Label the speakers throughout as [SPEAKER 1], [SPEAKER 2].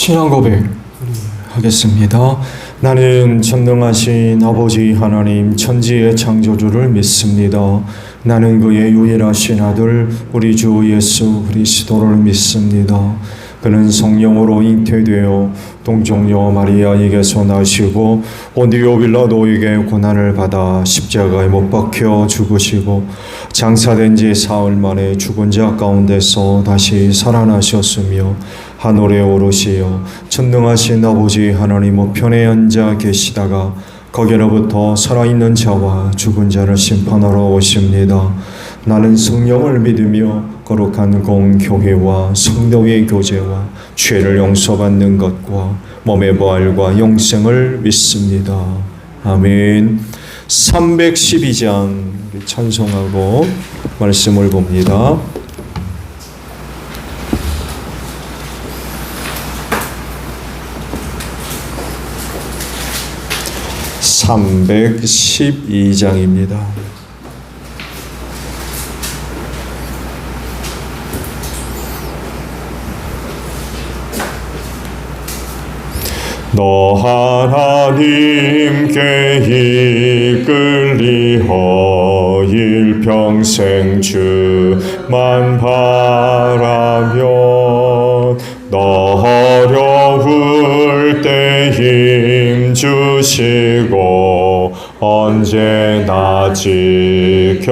[SPEAKER 1] 신앙 고백 하겠습니다. 나는 전능하신 아버지 하나님 천지의 창조주를 믿습니다. 나는 그의 유일하신 아들 우리 주 예수 그리스도를 믿습니다. 그는 성령으로 잉태되어 동정녀 마리아에게서 나시고 본디오 빌라도에게 고난을 받아 십자가에 못 박혀 죽으시고 장사된 지 사흘 만에 죽은 자 가운데서 다시 살아나셨으며 하늘에 오르시어 전능하신 아버지 하나님 우편에 앉아 계시다가 거기로부터 살아있는 자와 죽은 자를 심판하러 오십니다. 나는 성령을 믿으며 거룩한 공교회와 성도의 교제와 죄를 용서받는 것과 몸의 부활과 영생을 믿습니다. 아멘. 312장 찬송하고 말씀을 봅니다. (312장입니다) 너 하나님께 이끌리어 일평생 주만 바라며 너 어려울 때 힘 주시고 언제나 지켜주시리.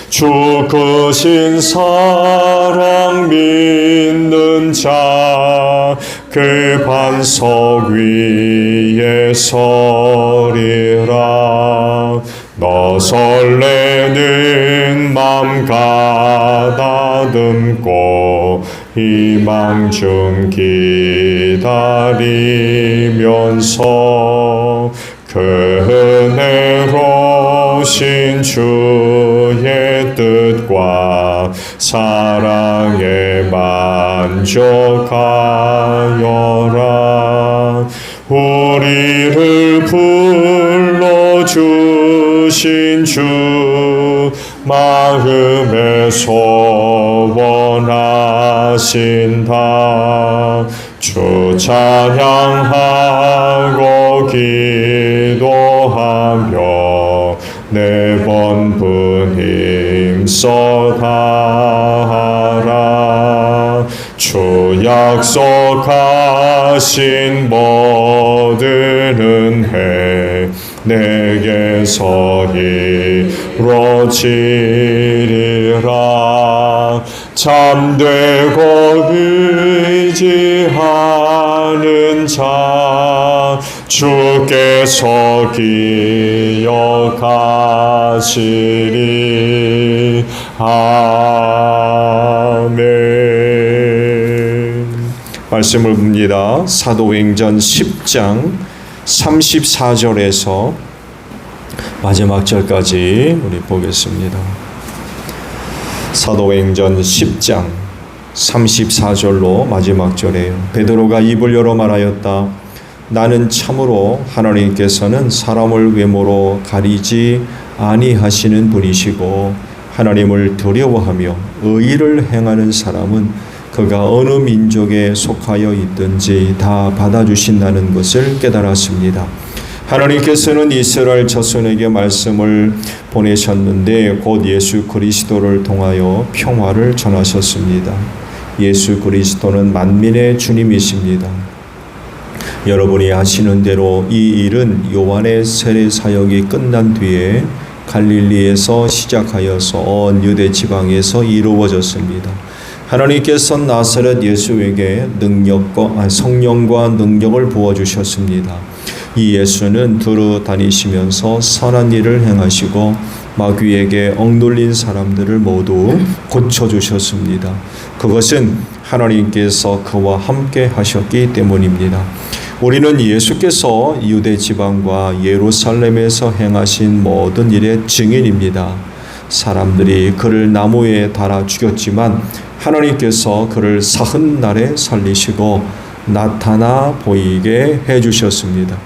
[SPEAKER 1] 주 크신 사랑 믿는 자 그 반석 위에 서리라. 너 설레는 맘 가다듬고 희망 중 기다리면서 그 은혜로우신 주의 뜻과 사랑에 만족하여라. 우리를 불러주신 주 마음에 소원하신다. 주 찬양하고 기도하며 네 번분 힘써 다하라. 주 약속하신 모든 은혜 내게서 이루어지리라. 잠되고 의지하는 자 주께서 기억하시리. 아멘. 말씀을 봅니다. 사도행전 10장 34절에서 마지막 절까지 우리 보겠습니다. 사도행전 10장 34절로 마지막 절이에요. 베드로가 입을 열어 말하였다. 나는 참으로 하나님께서는 사람을 외모로 가리지 아니하시는 분이시고 하나님을 두려워하며 의의를 행하는 사람은 그가 어느 민족에 속하여 있든지 다 받아주신다는 것을 깨달았습니다. 하나님께서는 이스라엘 자손에게 말씀을 보내셨는데 곧 예수 그리스도를 통하여 평화를 전하셨습니다. 예수 그리스도는 만민의 주님이십니다. 여러분이 아시는 대로 이 일은 요한의 세례 사역이 끝난 뒤에 갈릴리에서 시작하여서 온 유대 지방에서 이루어졌습니다. 하나님께서 나사렛 예수에게 성령과 능력을 부어주셨습니다. 이 예수는 두루 다니시면서 선한 일을 행하시고 마귀에게 억눌린 사람들을 모두 고쳐주셨습니다. 그것은 하나님께서 그와 함께 하셨기 때문입니다. 우리는 예수께서 유대 지방과 예루살렘에서 행하신 모든 일의 증인입니다. 사람들이 그를 나무에 달아 죽였지만 하나님께서 그를 사흘 날에 살리시고 나타나 보이게 해주셨습니다.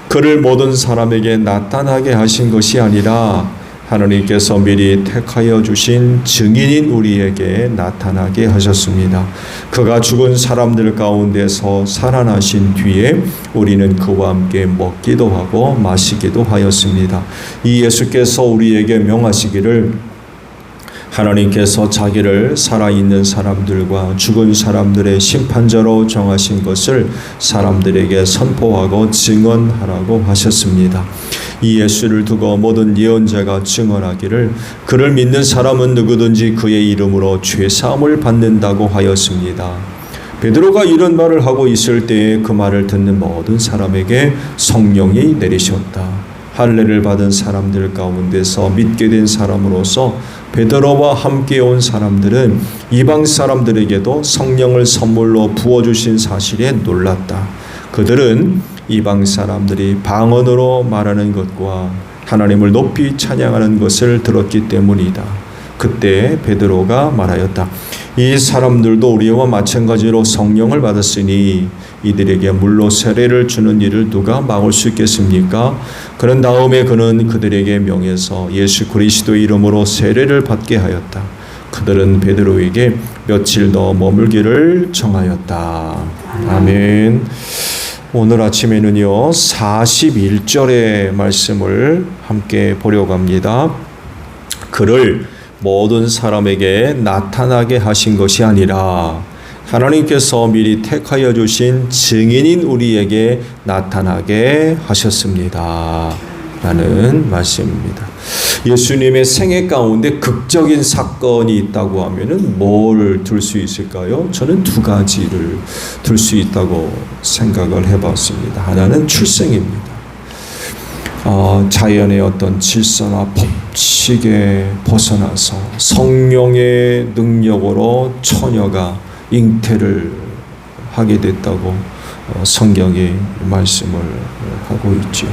[SPEAKER 1] 그를 모든 사람에게 나타나게 하신 것이 아니라 하나님께서 미리 택하여 주신 증인인 우리에게 나타나게 하셨습니다. 그가 죽은 사람들 가운데서 살아나신 뒤에 우리는 그와 함께 먹기도 하고 마시기도 하였습니다. 이 예수께서 우리에게 명하시기를 하나님께서 자기를 살아있는 사람들과 죽은 사람들의 심판자로 정하신 것을 사람들에게 선포하고 증언하라고 하셨습니다. 이 예수를 두고 모든 예언자가 증언하기를 그를 믿는 사람은 누구든지 그의 이름으로 죄사함을 받는다고 하였습니다. 베드로가 이런 말을 하고 있을 때에 그 말을 듣는 모든 사람에게 성령이 내리셨다. 할례를 받은 사람들 가운데서 믿게 된 사람으로서 베드로와 함께 온 사람들은 이방 사람들에게도 성령을 선물로 부어주신 사실에 놀랐다. 그들은 이방 사람들이 방언으로 말하는 것과 하나님을 높이 찬양하는 것을 들었기 때문이다. 그때 베드로가 말하였다. 이 사람들도 우리와 마찬가지로 성령을 받았으니 이들에게 물로 세례를 주는 일을 누가 막을 수 있겠습니까? 그런 다음에 그는 그들에게 명해서 예수 그리스도의 이름으로 세례를 받게 하였다. 그들은 베드로에게 며칠 더 머물기를 정하였다. 아멘. 오늘 아침에는요 41절의 말씀을 함께 보려고 합니다. 그를 모든 사람에게 나타나게 하신 것이 아니라 하나님께서 미리 택하여 주신 증인인 우리에게 나타나게 하셨습니다. 라는 말씀입니다. 예수님의 생애 가운데 극적인 사건이 있다고 하면은 뭘 들 수 있을까요? 저는 두 가지를 들 수 있다고 생각을 해봤습니다. 하나는 출생입니다. 자연의 어떤 질서나 법칙에 벗어나서 성령의 능력으로 처녀가 잉태를 하게 됐다고 성경이 말씀을 하고 있죠.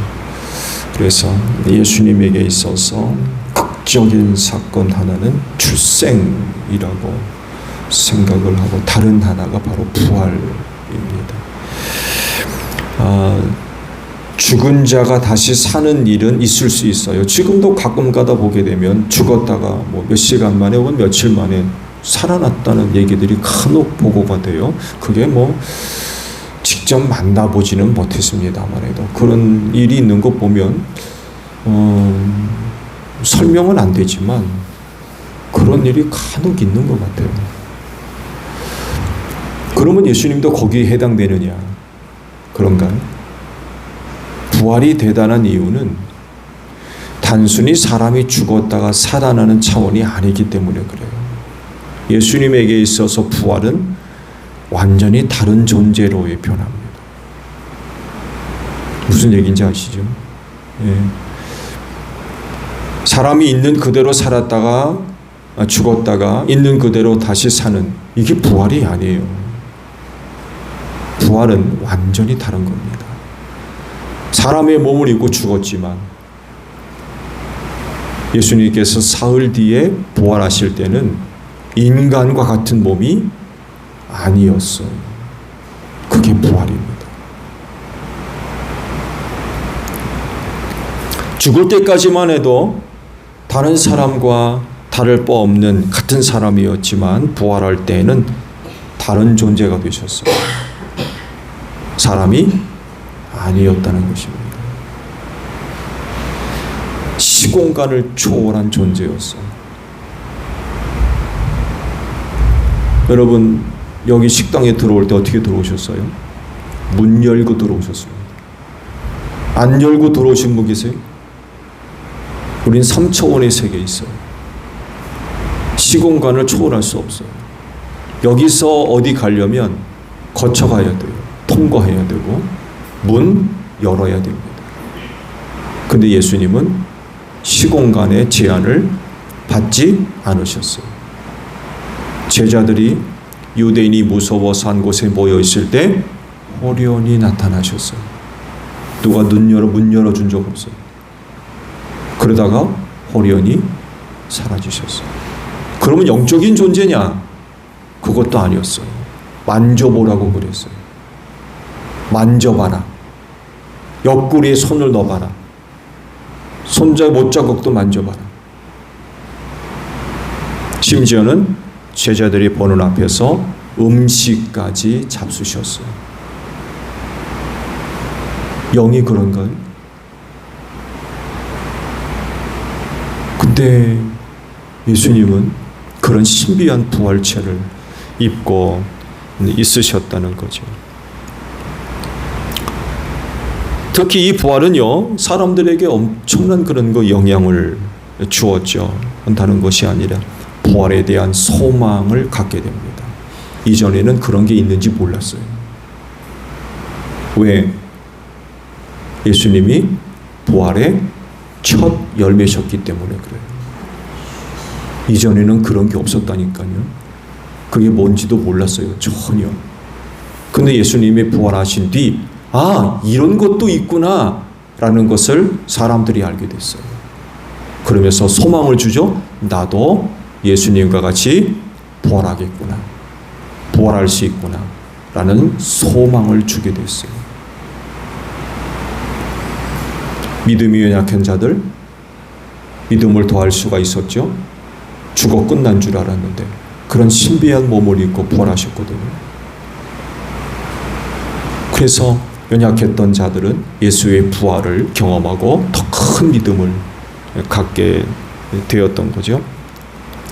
[SPEAKER 1] 그래서 예수님에게 있어서 극적인 사건 하나는 출생이라고 생각을 하고 다른 하나가 바로 부활입니다. 죽은 자가 다시 사는 일은 있을 수 있어요. 지금도 가끔 가다 보게 되면 죽었다가 뭐 몇 시간 만에 혹은 며칠 만에 살아났다는 얘기들이 간혹 보고가 돼요. 그게 뭐 직접 만나보지는 못했습니다만 해도 그런 일이 있는 거 보면 설명은 안 되지만 그런 일이 간혹 있는 것 같아요. 그러면 예수님도 거기에 해당되느냐? 그런가요? 부활이 대단한 이유는 단순히 사람이 죽었다가 살아나는 차원이 아니기 때문에 그래요. 예수님에게 있어서 부활은 완전히 다른 존재로의 변화입니다. 무슨 얘기인지 아시죠? 예. 사람이 있는 그대로 살았다가 죽었다가 있는 그대로 다시 사는 이게 부활이 아니에요. 부활은 완전히 다른 겁니다. 사람의 몸을 입고 죽었지만 예수님께서 사흘 뒤에 부활하실 때는 인간과 같은 몸이 아니었어요. 그게 부활입니다. 죽을 때까지만 해도 다른 사람과 다를 바 없는 같은 사람이었지만 부활할 때에는 다른 존재가 되셨어요. 사람이 아니었다는 것입니다. 시공간을 초월한 존재였어요. 여러분 여기 식당에 들어올 때 어떻게 들어오셨어요? 문 열고 들어오셨습니다. 안 열고 들어오신 분 계세요? 우린 3차원의 세계에 있어요. 시공간을 초월할 수 없어요. 여기서 어디 가려면 거쳐가야 돼요. 통과해야 되고 문 열어야 됩니다. 근데 예수님은 시공간의 제한을 받지 않으셨어요. 제자들이 유대인이 무서워서 한 곳에 모여 있을 때 호련히 나타나셨어요. 누가 문 열어준 적 없어요. 그러다가 호련히 사라지셨어요. 그러면 영적인 존재냐? 그것도 아니었어요. 만져보라고 그랬어요. 만져봐라. 옆구리에 손을 넣어봐라. 손자 못자국도 만져봐라. 심지어는 제자들이 보는 앞에서 음식까지 잡수셨어요. 영이 그런가요? 근데 예수님은 그런 신비한 부활체를 입고 있으셨다는 거죠. 특히 이 부활은요, 사람들에게 엄청난 그런 영향을 주었죠. 한다는 것이 아니라 부활에 대한 소망을 갖게 됩니다. 이전에는 그런 게 있는지 몰랐어요. 왜? 예수님이 부활의 첫 열매셨기 때문에 그래요. 이전에는 그런 게 없었다니까요. 그게 뭔지도 몰랐어요. 전혀. 근데 예수님이 부활하신 뒤, 이런 것도 있구나 라는 것을 사람들이 알게 됐어요. 그러면서 소망을 주죠. 나도 예수님과 같이 부활하겠구나, 부활할 수 있구나 라는 소망을 주게 됐어요. 믿음이 연약한 자들, 믿음을 더할 수가 있었죠. 죽어 끝난 줄 알았는데 그런 신비한 몸을 입고 부활하셨거든요. 그래서 연약했던 자들은 예수의 부활을 경험하고 더 큰 믿음을 갖게 되었던 거죠.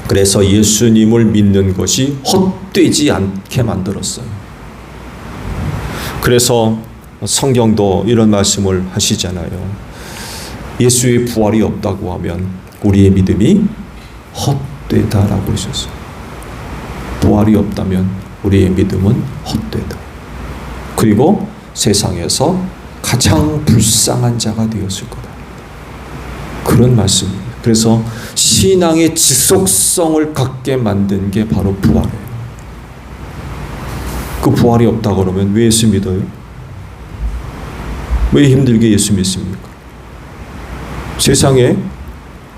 [SPEAKER 1] 그래서 예수님을 믿는 것이 헛되지 않게 만들었어요. 그래서 성경도 이런 말씀을 하시잖아요. 예수의 부활이 없다고 하면 우리의 믿음이 헛되다라고 하셨어요. 부활이 없다면 우리의 믿음은 헛되다. 그리고 세상에서 가장 불쌍한 자가 되었을 거다. 그런 말씀입니다. 그래서 신앙의 지속성을 갖게 만든 게 바로 부활이에요. 그 부활이 없다 그러면 왜 예수 믿어요? 왜 힘들게 예수 믿습니까? 세상에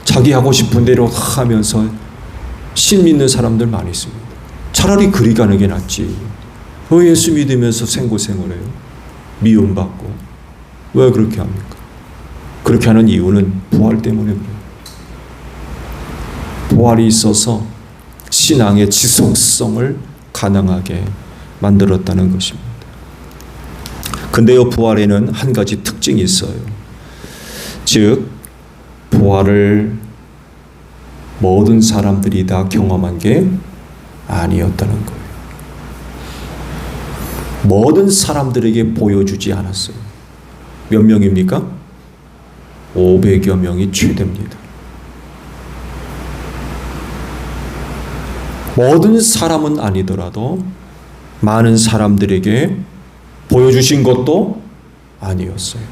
[SPEAKER 1] 자기 하고 싶은 대로 하면서 신 믿는 사람들 많이 있습니다. 차라리 그리 가는 게 낫지. 왜 예수 믿으면서 생고생을 해요? 미움받고. 왜 그렇게 합니까? 그렇게 하는 이유는 부활 때문에 그래요. 부활이 있어서 신앙의 지속성을 가능하게 만들었다는 것입니다. 근데 이 부활에는 한 가지 특징이 있어요. 즉, 부활을 모든 사람들이 다 경험한 게 아니었다는 거예요. 모든 사람들에게 보여주지 않았어요. 몇 명입니까? 500여 명이 최대입니다. 모든 사람은 아니더라도 많은 사람들에게 보여주신 것도 아니었어요.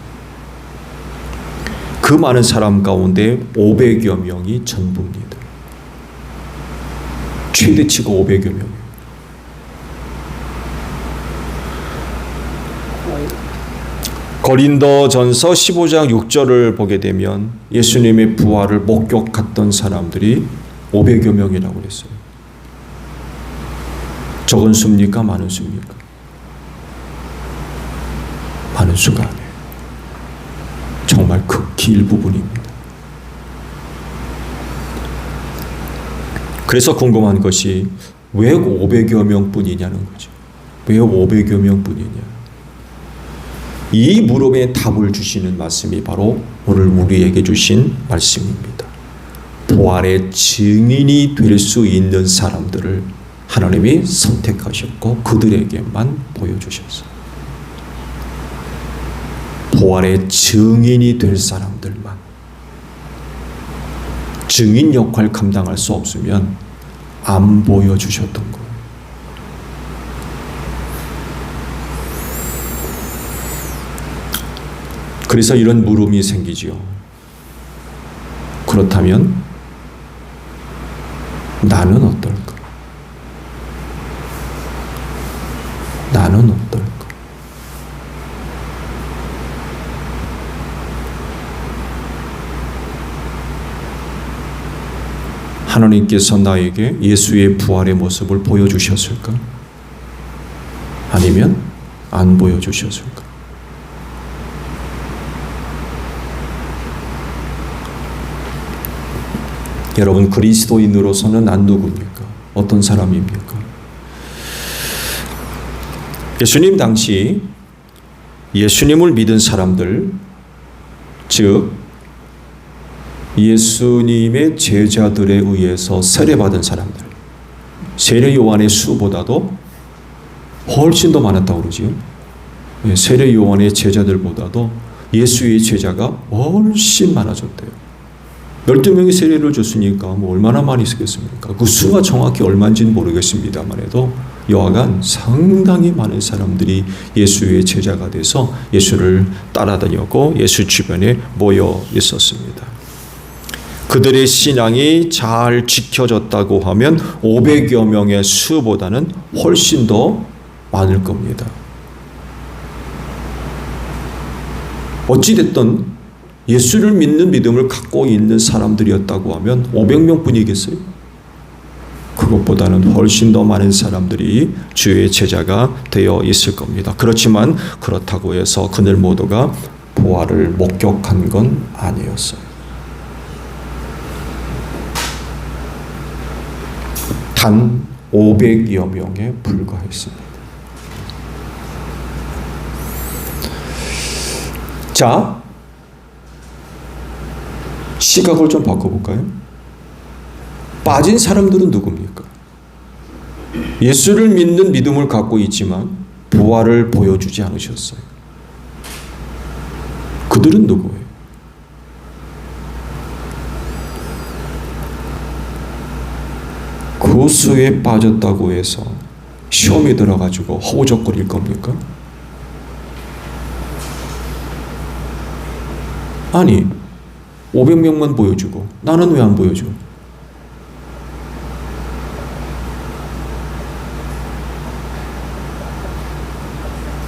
[SPEAKER 1] 그 많은 사람 가운데 500여 명이 전부입니다. 최대치가 500여 명이에요. 고린도전서 15장 6절을 보게 되면 예수님의 부활을 목격했던 사람들이 500여 명이라고 그랬어요. 적은 수입니까? 많은 수입니까? 많은 수가 아니에요. 정말 극히 일부분입니다. 그래서 궁금한 것이 왜 500여 명뿐이냐는 거죠. 왜 500여 명뿐이냐? 이 물음에 답을 주시는 말씀이 바로 오늘 우리에게 주신 말씀입니다. 부활의 증인이 될 수 있는 사람들을 하나님이 선택하셨고 그들에게만 보여주셨어요. 부활의 증인이 될 사람들만. 증인 역할 감당할 수 없으면 안 보여주셨던 거예요. 그래서 이런 물음이 생기지요. 그렇다면 나는 어떨까? 나는 어떨까? 하나님께서 나에게 예수의 부활의 모습을 보여주셨을까? 아니면 안 보여주셨을까? 여러분, 그리스도인으로서는 난 누굽니까? 어떤 사람입니까? 예수님 당시 예수님을 믿은 사람들, 즉 예수님의 제자들에 의해서 세례받은 사람들, 세례 요한의 수보다도 훨씬 더 많았다고 그러지요. 세례 요한의 제자들보다도 예수의 제자가 훨씬 많아졌대요. 12명이 세례를 줬으니까 뭐 얼마나 많이 쓰겠습니까? 그 수가 정확히 얼마인지는 모르겠습니다만 해도 여하간 상당히 많은 사람들이 예수의 제자가 돼서 예수를 따라다녔고 예수 주변에 모여 있었습니다. 그들의 신앙이 잘 지켜졌다고 하면 500여 명의 수보다는 훨씬 더 많을 겁니다. 어찌됐든 예수를 믿는 믿음을 갖고 있는 사람들이었다고 하면 500명 뿐이겠어요? 그것보다는 훨씬 더 많은 사람들이 주의 제자가 되어 있을 겁니다. 그렇지만 그렇다고 해서 그들 모두가 부활을 목격한 건 아니었어요. 단 500여 명에 불과했습니다. 자, 시각을 좀 바꿔볼까요? 빠진 사람들은 누굽니까? 예수를 믿는 믿음을 갖고 있지만 부활을 보여주지 않으셨어요. 그들은 누구예요? 그 수에 빠졌다고 해서 시험에 들어가지고 허우적거릴 겁니까? 아니, 500명만 보여주고 나는 왜 안 보여줘?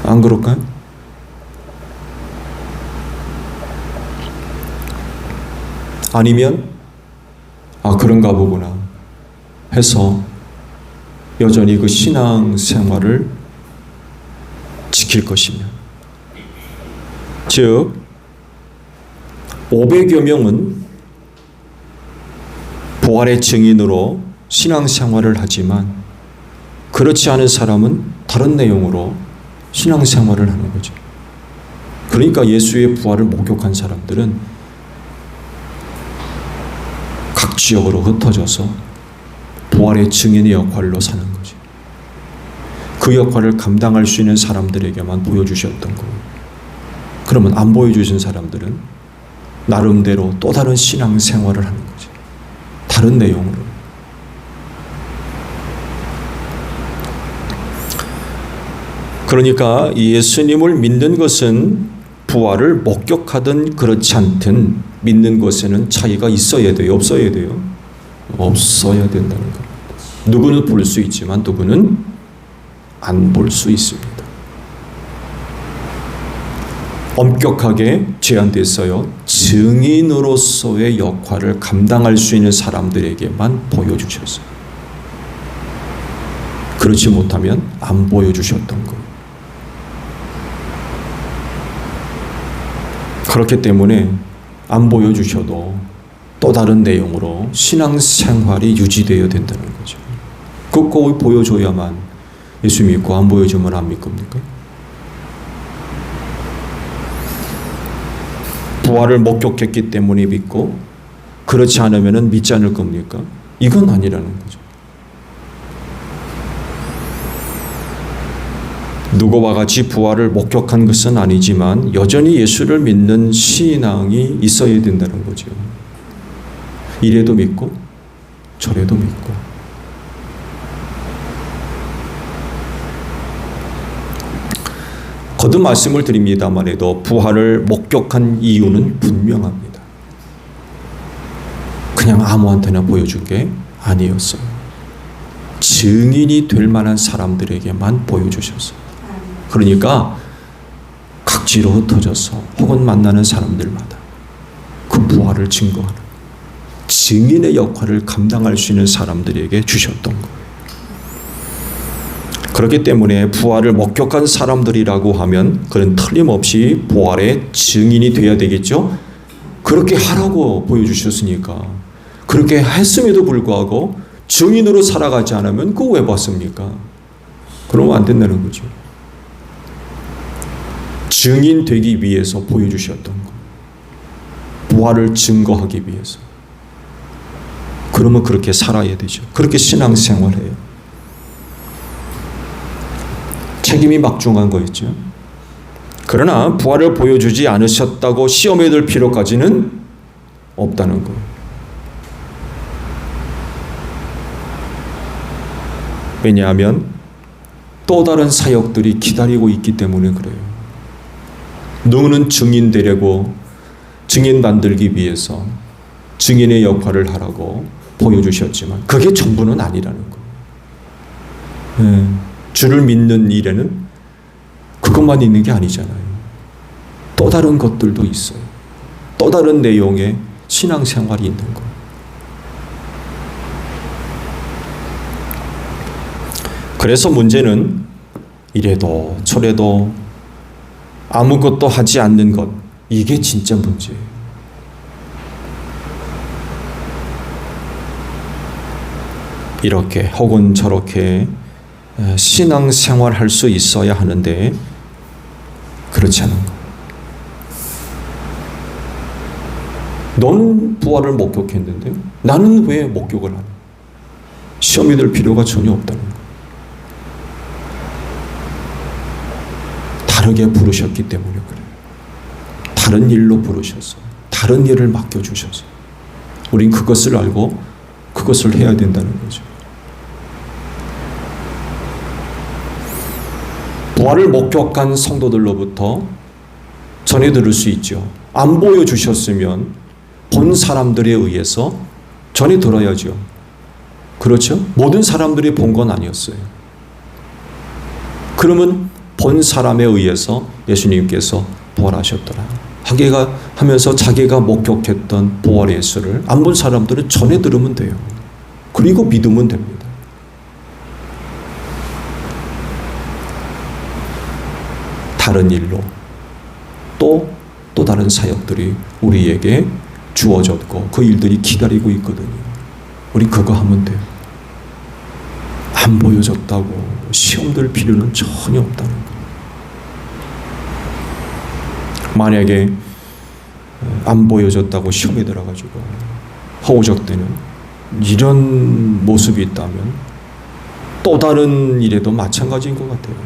[SPEAKER 1] 안 그럴까요? 아니면 그런가 보구나 해서 여전히 그 신앙 생활을 지킬 것이며, 즉 500여 명은 부활의 증인으로 신앙생활을 하지만 그렇지 않은 사람은 다른 내용으로 신앙생활을 하는 거죠. 그러니까 예수의 부활을 목격한 사람들은 각 지역으로 흩어져서 부활의 증인의 역할로 사는 거죠. 그 역할을 감당할 수 있는 사람들에게만 보여주셨던 거예요. 그러면 안 보여주신 사람들은 나름대로 또 다른 신앙생활을 하는 거죠. 다른 내용으로. 그러니까 예수님을 믿는 것은 부활을 목격하든 그렇지 않든 믿는 것에는 차이가 있어야 돼요? 없어야 돼요? 없어야 된다는 겁니다. 누구는 볼 수 있지만 누구는 안 볼 수 있습니다. 엄격하게 제한됐어요. 증인으로서의 역할을 감당할 수 있는 사람들에게만 보여주셨어요. 그렇지 못하면 안 보여주셨던 거예요. 그렇기 때문에 안 보여주셔도 또 다른 내용으로 신앙생활이 유지되어야 된다는 거죠. 그거 보여줘야만 예수 믿고 안 보여주면 안 믿습니까? 부활을 목격했기 때문에 믿고 그렇지 않으면 믿지 않을 겁니까? 이건 아니라는 거죠. 누구와 같이 부활을 목격한 것은 아니지만 여전히 예수를 믿는 신앙이 있어야 된다는 거죠. 이래도 믿고 저래도 믿고. 거듭 말씀을 드립니다만 해도 부활을 목격한 이유는 분명합니다. 그냥 아무한테나 보여준 게 아니었어요. 증인이 될 만한 사람들에게만 보여주셨어요. 그러니까 각지로 흩어져서 혹은 만나는 사람들마다 그 부활을 증거하는 증인의 역할을 감당할 수 있는 사람들에게 주셨던 거예요. 그렇기 때문에 부활을 목격한 사람들이라고 하면 그는 틀림없이 부활의 증인이 되어야 되겠죠. 그렇게 하라고 보여주셨으니까 그 그렇게 했음에도 불구하고 증인으로 살아가지 않으면 그거 왜 받습니까? 그러면 안 된다는 거죠. 증인 되기 위해서 보여주셨던 것. 부활을 증거하기 위해서. 그러면 그렇게 살아야 되죠. 그렇게 신앙생활해요. 책임이 막중한 거였죠. 그러나 부활을 보여주지 않으셨다고 시험에 들 필요까지는 없다는 거예요. 왜냐하면 또 다른 사역들이 기다리고 있기 때문에 그래요. 너는 증인 되려고 증인 만들기 위해서 증인의 역할을 하라고 보여주셨지만 그게 전부는 아니라는 거예요. 주를 믿는 일에는 그것만 있는 게 아니잖아요. 또 다른 것들도 있어요. 또 다른 내용의 신앙생활이 있는 거예요. 그래서 문제는 이래도 저래도 아무것도 하지 않는 것, 이게 진짜 문제예요. 이렇게 혹은 저렇게 신앙생활 할 수 있어야 하는데 그렇지 않은 것. 넌 부활을 목격했는데 나는 왜 목격을 하나? 시험이 될 필요가 전혀 없다는 것. 다르게 부르셨기 때문에 그래요. 다른 일로 부르셔서 다른 일을 맡겨주셔서 우린 그것을 알고 그것을 해야 된다는 거죠. 부활을 목격한 성도들로부터 전해 들을 수 있죠. 안 보여주셨으면 본 사람들에 의해서 전해 들어야죠. 그렇죠? 모든 사람들이 본 건 아니었어요. 그러면 본 사람에 의해서 예수님께서 부활하셨더라. 하면서 자기가 목격했던 부활의 예수를 안 본 사람들은 전해 들으면 돼요. 그리고 믿으면 됩니다. 다른 일로 또 다른 사역들이 우리에게 주어졌고 그 일들이 기다리고 있거든요. 우리 그거 하면 돼요. 안 보여졌다고 시험 들 필요는 전혀 없다는 거예요. 만약에 안 보여졌다고 시험에 들어가지고 허우적대는 이런 모습이 있다면 또 다른 일에도 마찬가지인 것 같아요.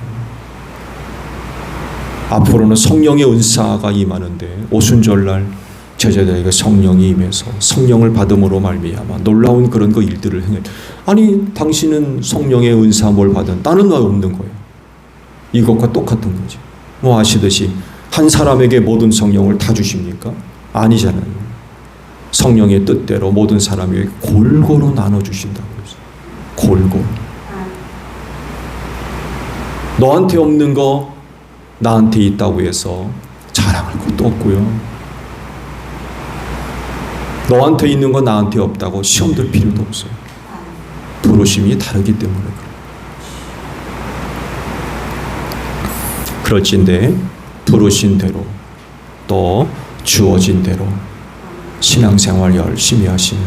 [SPEAKER 1] 앞으로는 성령의 은사가 임하는데 오순절날 제자들에게 성령이 임해서 성령을 받음으로 말미암아 놀라운 그런 그 일들을 행해. 아니 당신은 성령의 은사 뭘 받은 나는 왜 없는 거예요? 이것과 똑같은 거지. 뭐 아시듯이 한 사람에게 모든 성령을 다 주십니까? 아니잖아요. 성령의 뜻대로 모든 사람에게 골고루 나눠주신다고 했어요. 골고루. 너한테 없는 거 나한테 있다고 해서 자랑할 것도 없고요. 너한테 있는 거 나한테 없다고 시험 들 필요도 없어요. 부르심이 다르기 때문에 그래요. 그럴진데 부르신 대로 또 주어진 대로 신앙생활 열심히 하시는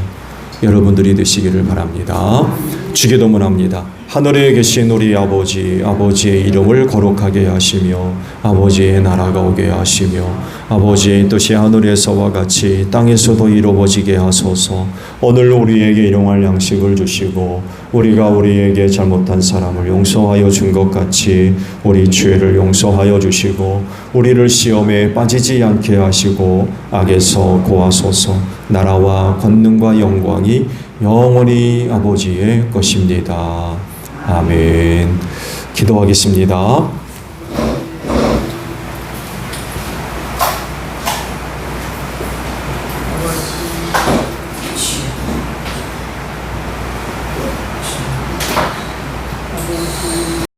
[SPEAKER 1] 여러분들이 되시기를 바랍니다. 주기도문합니다. 하늘에 계신 우리 아버지, 아버지의 이름을 거룩하게 하시며 아버지의 나라가 오게 하시며 아버지의 뜻이 하늘에서와 같이 땅에서도 이루어지게 하소서. 오늘 우리에게 일용할 양식을 주시고 우리가 우리에게 잘못한 사람을 용서하여 준 것 같이 우리 죄를 용서하여 주시고 우리를 시험에 빠지지 않게 하시고 악에서 구하소서. 나라와 권능과 영광이 영원히 아버지의 것입니다. 아멘. 기도하겠습니다.